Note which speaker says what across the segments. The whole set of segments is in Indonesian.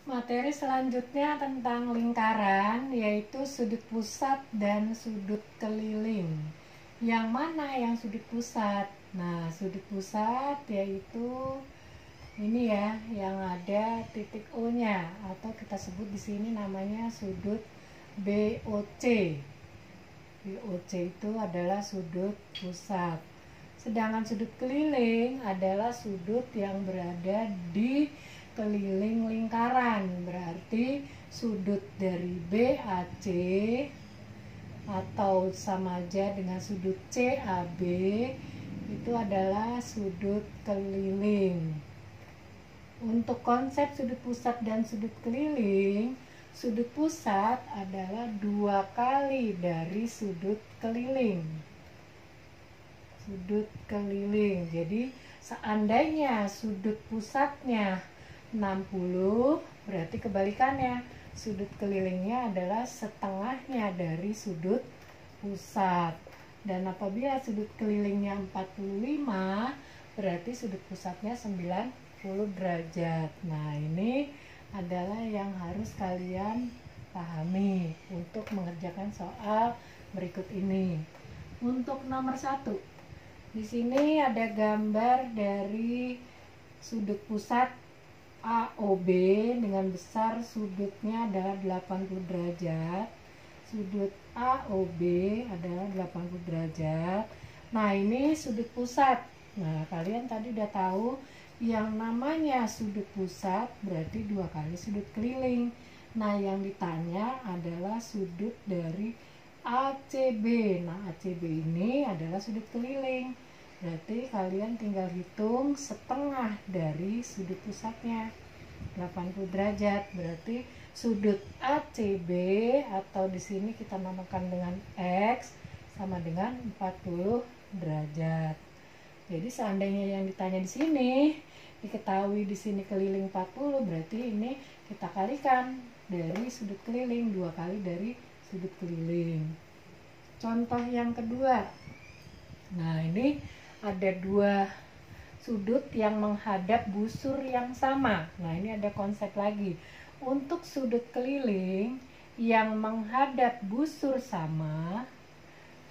Speaker 1: Materi selanjutnya tentang lingkaran, yaitu sudut pusat dan sudut keliling. Yang mana yang sudut pusat? Nah, sudut pusat yaitu ini ya, yang ada titik O-nya, atau kita sebut di sini namanya sudut BOC. BOC itu adalah sudut pusat. Sedangkan sudut keliling adalah sudut yang berada di keliling lingkaran. Berarti sudut dari BAC atau sama aja dengan sudut CAB itu adalah sudut keliling. Untuk konsep sudut pusat dan sudut keliling, sudut pusat adalah 2 kali dari sudut keliling. Sudut keliling. Jadi seandainya sudut pusatnya 60, berarti kebalikannya. Sudut kelilingnya adalah setengahnya dari sudut pusat. Dan apabila sudut kelilingnya 45, berarti sudut pusatnya 90 derajat. Nah, ini adalah yang harus kalian pahami untuk mengerjakan soal berikut ini. Untuk nomor 1, di sini ada gambar dari sudut pusat AOB dengan besar sudutnya adalah 80 derajat. Sudut AOB adalah 80 derajat. Nah, ini sudut pusat. Nah, kalian tadi udah tahu yang namanya sudut pusat berarti 2 kali sudut keliling. Nah, yang ditanya adalah sudut dari ACB. Nah, ACB ini adalah sudut keliling. Berarti kalian tinggal hitung setengah dari sudut pusatnya 80 derajat. Berarti sudut ACB atau di sini kita namakan dengan X sama dengan 40 derajat. Jadi seandainya yang ditanya di sini diketahui di sini keliling 40, berarti ini kita kalikan dari sudut keliling 2 kali dari sudut keliling. Contoh yang kedua. Nah, ini ada 2 sudut yang menghadap busur yang sama. Nah, ini ada konsep lagi. Untuk sudut keliling yang menghadap busur sama,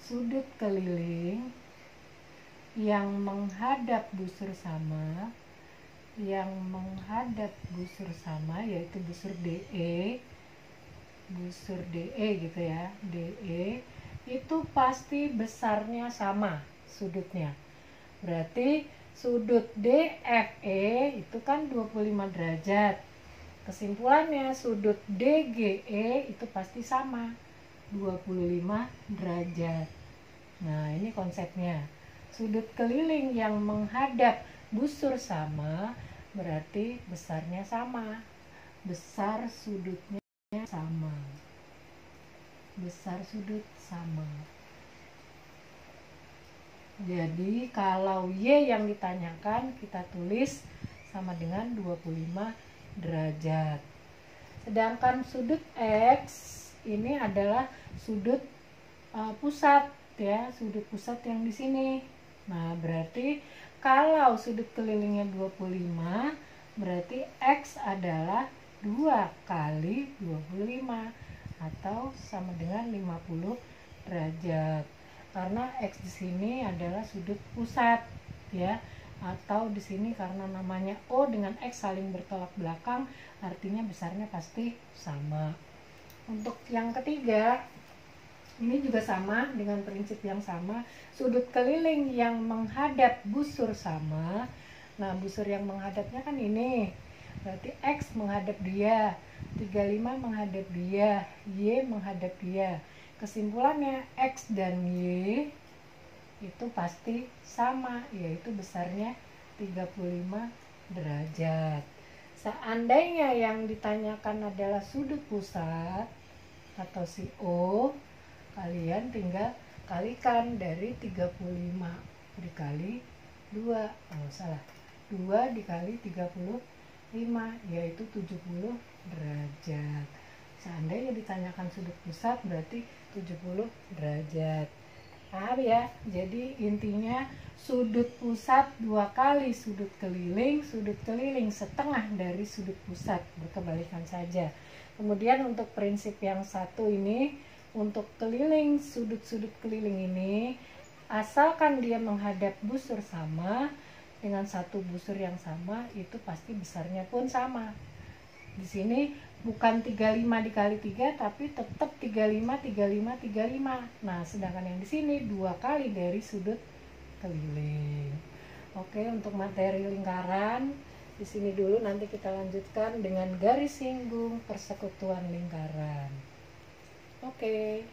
Speaker 1: sudut keliling yang menghadap busur sama, yaitu busur DE gitu ya, DE itu pasti besarnya sama sudutnya. Berarti sudut DFE itu kan 25 derajat. Kesimpulannya sudut DGE itu pasti sama 25 derajat. Nah, ini konsepnya. Sudut keliling yang menghadap busur sama berarti besarnya sama. Besar sudutnya sama. Besar sudut sama. Jadi kalau Y yang ditanyakan kita tulis sama dengan 25 derajat. Sedangkan sudut X ini adalah sudut pusat ya, sudut pusat yang di sini. Nah, berarti kalau sudut kelilingnya 25, berarti X adalah 2 kali 25 atau sama dengan 50 derajat. Karena X di sini adalah sudut pusat ya, atau di sini karena namanya O dengan X saling bertolak belakang, artinya besarnya pasti sama. Untuk yang ketiga, ini juga sama dengan prinsip yang sama, sudut keliling yang menghadap busur sama. Nah, busur yang menghadapnya kan ini, berarti X menghadap dia, 35 menghadap dia, Y menghadap dia. Kesimpulannya X dan Y itu pasti sama, yaitu besarnya 35 derajat. Seandainya yang ditanyakan adalah sudut pusat atau si O, kalian tinggal kalikan dari 35 dikali 2, 2 dikali 35, yaitu 70 derajat. Seandainya ditanyakan sudut pusat berarti 70 derajat. Paham ya? Jadi intinya sudut pusat 2 kali sudut keliling setengah dari sudut pusat, berkebalikan saja. Kemudian untuk prinsip yang satu ini, untuk keliling sudut-sudut keliling ini, asalkan dia menghadap busur sama dengan satu busur yang sama, itu pasti besarnya pun sama. Di sini bukan 35 dikali 3 tapi tetap 35 35 35. Nah, sedangkan yang di sini 2 kali dari sudut keliling. Oke, untuk materi lingkaran di sini dulu, nanti kita lanjutkan dengan garis singgung persekutuan lingkaran. Oke.